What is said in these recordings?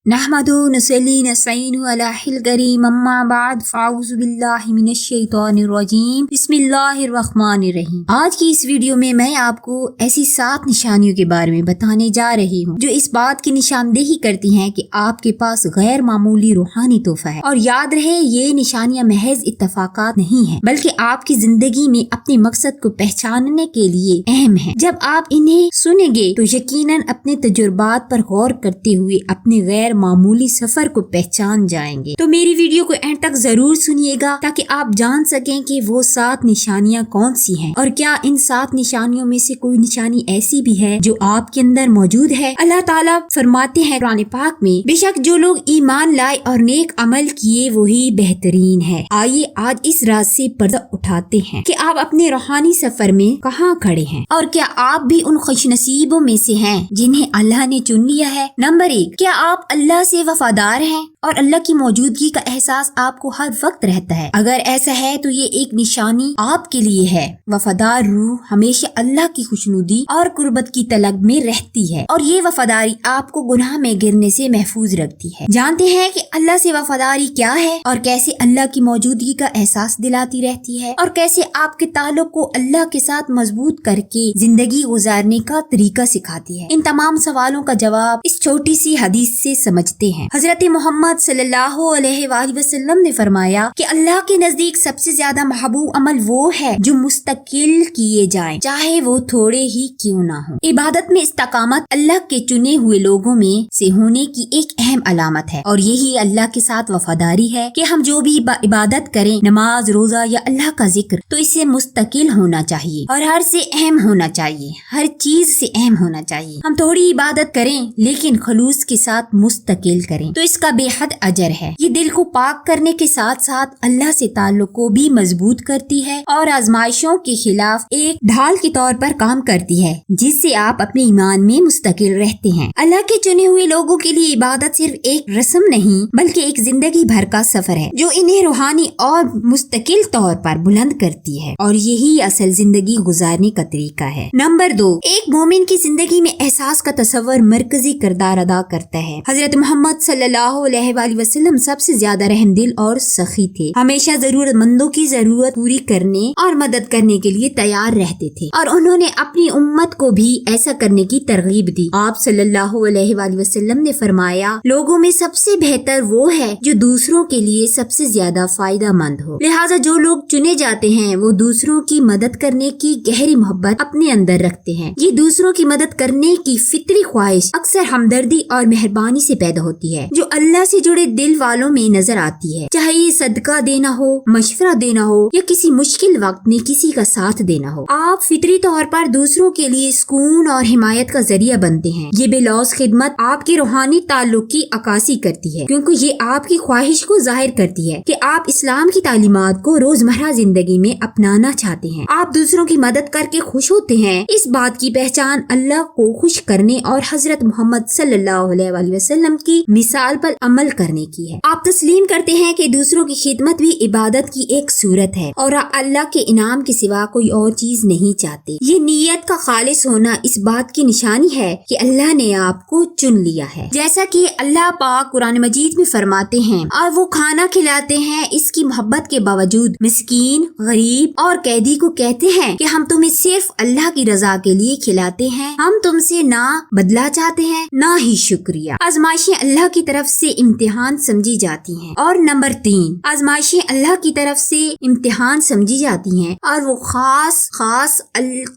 نحمدو نصلی نستعین علی الکریم اما بعد فاعوذ باللہ من الشیطان الرجیم بسم اللہ الرحمن الرحیم۔ آج کی اس ویڈیو میں آپ کو ایسی 7 نشانیوں کے بارے میں بتانے جا رہی ہوں جو اس بات کی نشاندہی کرتی ہیں کہ آپ کے پاس غیر معمولی روحانی تحفہ ہے۔ اور یاد رہے یہ نشانیاں محض اتفاقات نہیں ہیں بلکہ آپ کی زندگی میں اپنے مقصد کو پہچاننے کے لیے اہم ہیں۔ جب آپ انہیں سنیں گے تو یقیناً اپنے تجربات پر غور کرتے ہوئے اپنے غیر معمولی سفر کو پہچان جائیں گے۔ تو میری ویڈیو کو اینڈ تک ضرور سنیے گا تاکہ آپ جان سکیں کہ وہ 7 نشانیاں کون سی ہیں اور کیا ان 7 نشانیوں میں سے کوئی نشانی ایسی بھی ہے جو آپ کے اندر موجود ہے۔ اللہ تعالیٰ فرماتے ہیں قرآن پاک میں، بے شک جو لوگ ایمان لائے اور نیک عمل کیے وہی بہترین ہے۔ آئیے آج اس راز سے پردہ اٹھاتے ہیں کہ آپ اپنے روحانی سفر میں کہاں کھڑے ہیں اور کیا آپ بھی ان خوش نصیبوں میں سے ہیں جنہیں اللہ نے چن لیا ہے۔ نمبر 1، کیا آپ اللہ سے وفادار ہیں اور اللہ کی موجودگی کا احساس آپ کو ہر وقت رہتا ہے؟ اگر ایسا ہے تو یہ ایک نشانی آپ کے لیے ہے۔ وفادار روح ہمیشہ اللہ کی خوشنودی اور قربت کی طلب میں رہتی ہے اور یہ وفاداری آپ کو گناہ میں گرنے سے محفوظ رکھتی ہے۔ جانتے ہیں کہ اللہ سے وفاداری کیا ہے اور کیسے اللہ کی موجودگی کا احساس دلاتی رہتی ہے اور کیسے آپ کے تعلق کو اللہ کے ساتھ مضبوط کر کے زندگی گزارنے کا طریقہ سکھاتی ہے۔ ان تمام سوالوں کا جواب اس چھوٹی سی حدیث سے سمجھتے ہیں۔ حضرت محمد صلی اللہ علیہ وآلہ وسلم نے فرمایا کہ اللہ کے نزدیک سب سے زیادہ محبوب عمل وہ ہے جو مستقل کیے جائیں، چاہے وہ تھوڑے ہی کیوں نہ ہوں۔ عبادت میں استقامت اللہ کے چنے ہوئے لوگوں میں سے ہونے کی ایک اہم علامت ہے اور یہی اللہ کے ساتھ وفاداری ہے کہ ہم جو بھی عبادت کریں، نماز، روزہ یا اللہ کا ذکر، تو اسے مستقل ہونا چاہیے اور ہر سے اہم ہونا چاہیے، ہر چیز سے اہم ہونا چاہیے۔ ہم تھوڑی عبادت کریں لیکن خلوص کے ساتھ مستقل کریں تو اس کا بے حد اجر ہے۔ یہ دل کو پاک کرنے کے ساتھ ساتھ اللہ سے تعلق کو بھی مضبوط کرتی ہے اور آزمائشوں کے خلاف ایک ڈھال کے طور پر کام کرتی ہے جس سے آپ اپنے ایمان میں مستقل رہتے ہیں۔ اللہ کے چنے ہوئے لوگوں کے لیے عبادت صرف ایک رسم نہیں بلکہ ایک زندگی بھر کا سفر ہے جو انہیں روحانی اور مستقل طور پر بلند کرتی ہے اور یہی اصل زندگی گزارنے کا طریقہ ہے۔ نمبر 2، ایک مومن کی زندگی میں احساس کا تصور مرکزی کردار ادا کرتا ہے۔ حضرت محمد صلی اللہ علیہ وآلہ وسلم سب سے زیادہ رحم دل اور سخی تھے، ہمیشہ ضرورت مندوں کی ضرورت پوری کرنے اور مدد کرنے کے لیے تیار رہتے تھے اور انہوں نے اپنی امت کو بھی ایسا کرنے کی ترغیب دی۔ آپ صلی اللہ علیہ وآلہ وسلم نے فرمایا، لوگوں میں سب سے بہتر وہ ہے جو دوسروں کے لیے سب سے زیادہ فائدہ مند ہو۔ لہٰذا جو لوگ چنے جاتے ہیں وہ دوسروں کی مدد کرنے کی گہری محبت اپنے اندر رکھتے ہیں۔ یہ دوسروں کی مدد کرنے کی فطری خواہش اکثر ہمدردی اور مہربانی سے پیدا ہوتی ہے جو اللہ سے جڑے دل والوں میں نظر آتی ہے، چاہے یہ صدقہ دینا ہو، مشورہ دینا ہو یا کسی مشکل وقت میں کسی کا ساتھ دینا ہو۔ آپ فطری طور پر دوسروں کے لیے سکون اور حمایت کا ذریعہ بنتے ہیں۔ یہ بے لوث خدمت آپ کے روحانی تعلق کی عکاسی کرتی ہے کیونکہ یہ آپ کی خواہش کو ظاہر کرتی ہے کہ آپ اسلام کی تعلیمات کو روزمرہ زندگی میں اپنانا چاہتے ہیں۔ آپ دوسروں کی مدد کر کے خوش ہوتے ہیں۔ اس بات کی پہچان اللہ کو خوش کرنے اور حضرت محمد صلی اللہ علیہ وآلہ وسلم کی مثال پر عمل کرنے کی ہے۔ آپ تسلیم کرتے ہیں کہ دوسروں کی خدمت بھی عبادت کی ایک صورت ہے اور اللہ کے انعام کے سوا کوئی اور چیز نہیں چاہتے۔ یہ نیت کا خالص ہونا اس بات کی نشانی ہے کہ اللہ نے آپ کو چن لیا ہے، جیسا کہ اللہ پاک قرآن مجید میں فرماتے ہیں، اور وہ کھانا کھلاتے ہیں اس کی محبت کے باوجود مسکین، غریب اور قیدی کو کہتے ہیں کہ ہم تمہیں صرف اللہ کی رضا کے لیے کھلاتے ہیں، ہم تم سے نہ بدلہ چاہتے ہیں نہ ہی شکریہ۔ آزمائشیں اللہ کی طرف سے امتحان سمجھی جاتی ہیں۔ اور نمبر 3، آزمائشیں اللہ کی طرف سے امتحان سمجھی جاتی ہیں اور وہ خاص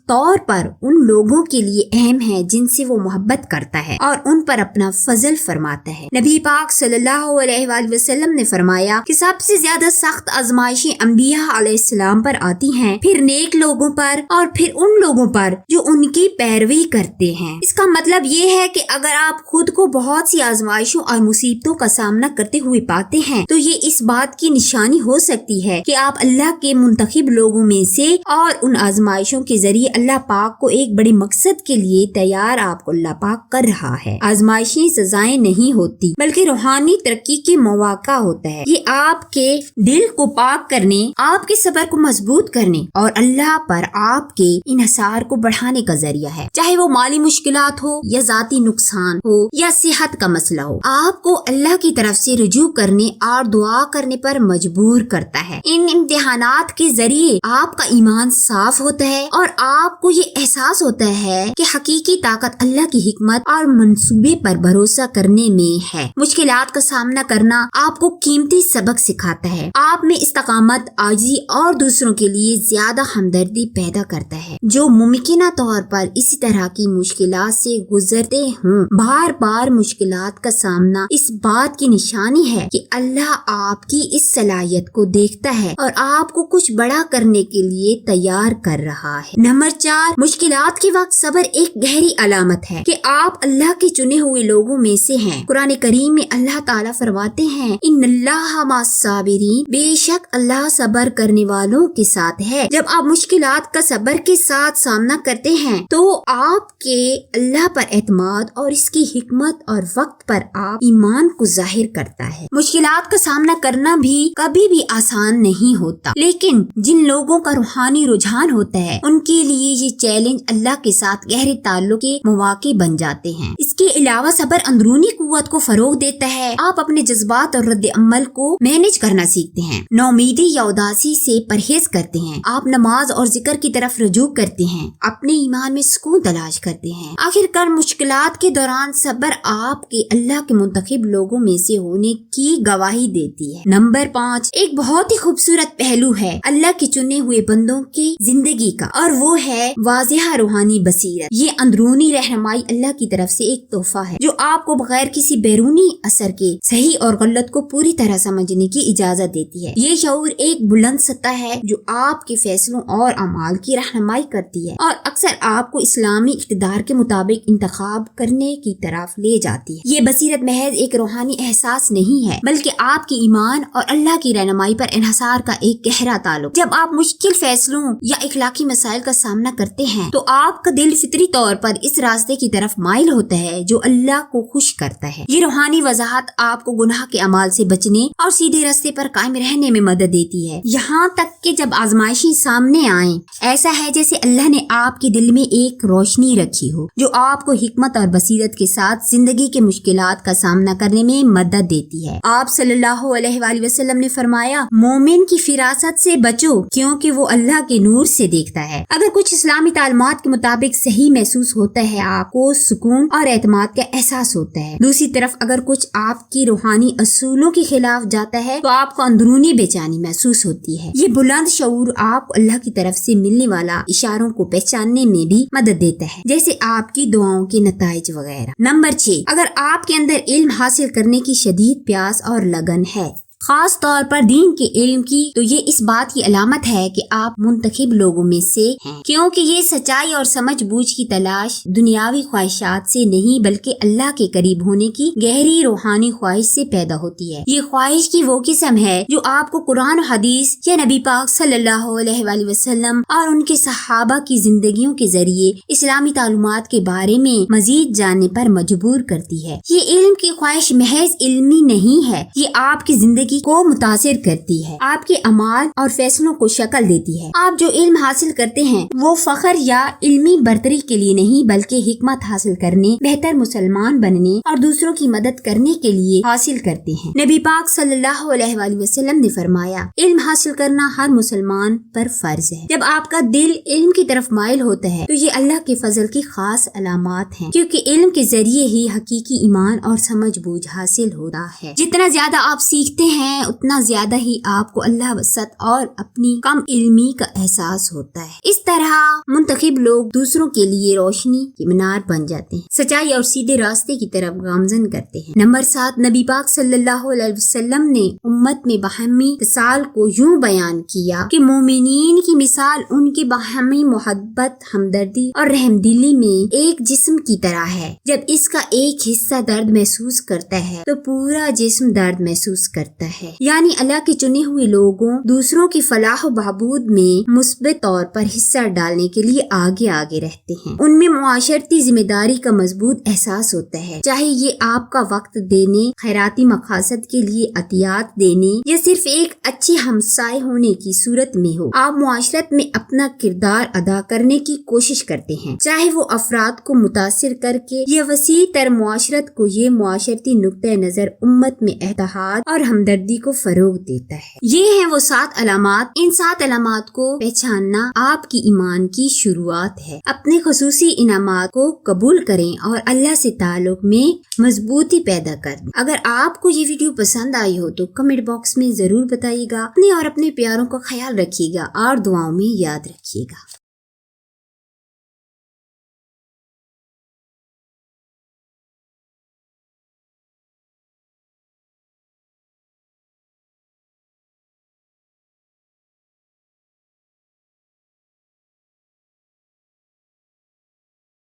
طور پر ان لوگوں کے لیے اہم ہے جن سے وہ محبت کرتا ہے اور ان پر اپنا فضل فرماتا ہے۔ نبی پاک صلی اللہ علیہ وآلہ وسلم نے فرمایا کہ سب سے زیادہ سخت آزمائشیں انبیاء علیہ السلام پر آتی ہیں، پھر نیک لوگوں پر اور پھر ان لوگوں پر جو ان کی پیروی کرتے ہیں۔ اس کا مطلب یہ ہے کہ اگر آپ خود کو بہت سی آزمائشوں اور مصیبتوں کا سامنا کرتے ہوئے پاتے ہیں تو یہ اس بات کی نشانی ہو سکتی ہے کہ آپ اللہ کے منتخب لوگوں میں سے اور ان آزمائشوں کے ذریعے اللہ پاک کو ایک بڑے مقصد کے لیے تیار آپ کو اللہ پاک کر رہا ہے۔ آزمائشیں سزائیں نہیں ہوتی بلکہ روحانی ترقی کے مواقع ہوتا ہے۔ یہ آپ کے دل کو پاک کرنے، آپ کے صبر کو مضبوط کرنے اور اللہ پر آپ کے انحصار کو بڑھانے کا ذریعہ ہے، چاہے وہ مالی مشکلات ہو یا ذاتی نقصان ہو یا صحت کا مسئلہ ہو آپ کو اللہ کی طرف سے رجوع کرنے اور دعا کرنے پر مجبور کرتا ہے۔ ان امتحانات کے ذریعے آپ کا ایمان صاف ہوتا ہے اور آپ کو یہ احساس ہوتا ہے کہ حقیقی طاقت اللہ کی حکمت اور منصوبے پر بھروسہ کرنے میں ہے۔ مشکلات کا سامنا کرنا آپ کو قیمتی سبق سکھاتا ہے، آپ میں استقامت، عاجزی اور دوسروں کے لیے زیادہ ہمدردی پیدا کرتا ہے۔ جو ممکنہ طور پر اسی طرح کی مشکلات سے گزرتے ہوں، بار بار مشکلات کا سامنا اس بات کی نشانی ہے کہ اللہ آپ کی اس صلاحیت کو دیکھتا ہے اور آپ کو کچھ بڑا کرنے کے لیے تیار کر رہا ہے۔ نمبر 4، مشکلات کے وقت صبر ایک گہری علامت ہے کہ آپ اللہ کے چنے ہوئے لوگوں میں سے ہیں۔ قرآن کریم میں اللہ تعالیٰ فرماتے ہیں، ان اللہ مع الصابرین، بے شک اللہ صبر کرنے والوں کے ساتھ ہے۔ جب آپ مشکلات کا صبر کے ساتھ سامنا کرتے ہیں تو آپ کے اللہ پر اعتماد اور اس کی حکمت اور وقت پر آپ ایمان کو ظاہر کرتا ہے۔ مشکلات کا سامنا کرنا بھی کبھی بھی آسان نہیں ہوتا، لیکن جن لوگوں کا روحانی رجحان ہوتا ہے ان کے لیے یہ چیلنج اللہ کے ساتھ گہرے تعلق کے مواقع بن جاتے ہیں۔ اس کے علاوہ صبر اندرونی قوت کو فروغ دیتا ہے، آپ اپنے جذبات اور رد عمل کو مینج کرنا سیکھتے ہیں، نومیدی یا اداسی سے پرہیز کرتے ہیں، آپ نماز اور ذکر کی طرف رجوع کرتے ہیں، اپنے ایمان میں سکون تلاش کرتے ہیں۔ آخر کار مشکلات کے دوران صبر آپ کے اللہ کے منتخب لوگوں میں سے ہونے کی گواہی دیتی ہے۔ نمبر 5، ایک بہت ہی خوبصورت پہلو ہے اللہ کے چنے ہوئے بندوں کی زندگی کا، اور وہ ہے واضح روحانی بصیرت۔ یہ اندرونی رہنمائی اللہ کی طرف سے ایک تحفہ ہے جو آپ کو بغیر کسی بیرونی اثر کے صحیح اور غلط کو پوری طرح سمجھنے کی اجازت دیتی ہے۔ یہ شعور ایک بلند سطح ہے جو آپ کے فیصلوں اور اعمال کی رہنمائی کرتی ہے اور اکثر آپ کو اسلامی اقتدار کے مطابق انتخاب کرنے کی طرف لے جاتی ہے۔ یہ بصیرت محض ایک روحانی احساس نہیں ہے بلکہ آپ کی ایمان اور اللہ کی رہنمائی پر انحصار کا ایک گہرا تعلق۔ جب آپ مشکل فیصلوں یا اخلاقی مسائل کا سامنا کرتے ہیں تو آپ کا دل فطری طور پر اس راستے کی طرف مائل ہوتا ہے جو اللہ کو خوش کرتا ہے۔ یہ روحانی وضاحت آپ کو گناہ کے اعمال سے بچنے اور سیدھے راستے پر قائم رہنے میں مدد دیتی ہے، یہاں تک کہ جب آزمائشیں سامنے آئیں ایسا ہے جیسے اللہ نے آپ کے دل میں ایک روشنی رکھی ہو جو آپ کو حکمت اور بصیرت کے ساتھ زندگی کے مشکلات کا سامنا کرنے میں مدد دیتی ہے۔ آپ صلی اللہ علیہ وآلہ وسلم نے فرمایا، مومن کی فراست سے بچو کیونکہ وہ اللہ کے نور سے دیکھتا ہے۔ اگر کچھ اسلامی تعلیمات کے مطابق صحیح محسوس ہوتا ہے، آپ کو سکون اور اعتماد کا احساس ہوتا ہے۔ دوسری طرف اگر کچھ آپ کی روحانی اصولوں کے خلاف جاتا ہے تو آپ کو اندرونی بے چینی محسوس ہوتی ہے۔ یہ بلند شعور آپ کو اللہ کی طرف سے ملنے والا اشاروں کو پہچاننے میں بھی مدد دیتا ہے، جیسے آپ کی دعاؤں کے نتائج وغیرہ۔ نمبر 6، اگر آپ کے اندر علم حاصل کرنے کی شدید پیاس اور لگن ہے، خاص طور پر دین کے علم کی، تو یہ اس بات کی علامت ہے کہ آپ منتخب لوگوں میں سے ہیں، کیونکہ یہ سچائی اور سمجھ بوجھ کی تلاش دنیاوی خواہشات سے نہیں بلکہ اللہ کے قریب ہونے کی گہری روحانی خواہش سے پیدا ہوتی ہے۔ یہ خواہش کی وہ قسم ہے جو آپ کو قرآن و حدیث یا نبی پاک صلی اللہ علیہ وآلہ وسلم اور ان کے صحابہ کی زندگیوں کے ذریعے اسلامی تعلمات کے بارے میں مزید جاننے پر مجبور کرتی ہے۔ یہ علم کی خواہش محض علمی نہیں ہے، یہ آپ کی زندگی کو متاثر کرتی ہے، آپ کے اعمال اور فیصلوں کو شکل دیتی ہے۔ آپ جو علم حاصل کرتے ہیں وہ فخر یا علمی برتری کے لیے نہیں بلکہ حکمت حاصل کرنے، بہتر مسلمان بننے اور دوسروں کی مدد کرنے کے لیے حاصل کرتے ہیں۔ نبی پاک صلی اللہ علیہ وآلہ وسلم نے فرمایا، علم حاصل کرنا ہر مسلمان پر فرض ہے۔ جب آپ کا دل علم کی طرف مائل ہوتا ہے تو یہ اللہ کے فضل کی خاص علامات ہیں، کیونکہ علم کے ذریعے ہی حقیقی ایمان اور سمجھ بوجھ حاصل ہوتا ہے۔ جتنا زیادہ آپ سیکھتے ہیں اتنا زیادہ ہی آپ کو اللہ وسط اور اپنی کم علمی کا احساس ہوتا ہے۔ اس طرح منتخب لوگ دوسروں کے لیے روشنی کی مینار بن جاتے ہیں، سچائی اور سیدھے راستے کی طرف گامزن کرتے ہیں۔ نمبر 7، نبی پاک صلی اللہ علیہ وسلم نے امت میں باہمی اتصال کو یوں بیان کیا کہ مومنین کی مثال ان کی باہمی محبت، ہمدردی اور رحم دلی میں ایک جسم کی طرح ہے۔ جب اس کا ایک حصہ درد محسوس کرتا ہے تو پورا جسم درد محسوس کرتا ہے۔ ہے، یعنی اللہ کے چنے ہوئے لوگوں دوسروں کی فلاح و بہبود میں مثبت طور پر حصہ ڈالنے کے لیے آگے آگے رہتے ہیں۔ ان میں معاشرتی ذمہ داری کا مضبوط احساس ہوتا ہے، چاہے یہ آپ کا وقت دینے، خیراتی مقاصد کے لیے عطیات دینے یا صرف ایک اچھے ہمسائے ہونے کی صورت میں ہو۔ آپ معاشرت میں اپنا کردار ادا کرنے کی کوشش کرتے ہیں، چاہے وہ افراد کو متاثر کر کے یا وسیع تر معاشرت کو۔ یہ معاشرتی نقطہ نظر امت میں اتحاد اور ہمدردی کو فروغ دیتا ہے۔ یہ ہیں وہ 7 علامات۔ ان 7 علامات کو پہچاننا آپ کی ایمان کی شروعات ہے۔ اپنے خصوصی انعامات کو قبول کریں اور اللہ سے تعلق میں مضبوطی پیدا کریں۔ اگر آپ کو یہ ویڈیو پسند آئی ہو تو کمنٹ باکس میں ضرور بتائیے گا۔ اپنے اور اپنے پیاروں کا خیال رکھیے گا اور دعاؤں میں یاد رکھیے گا۔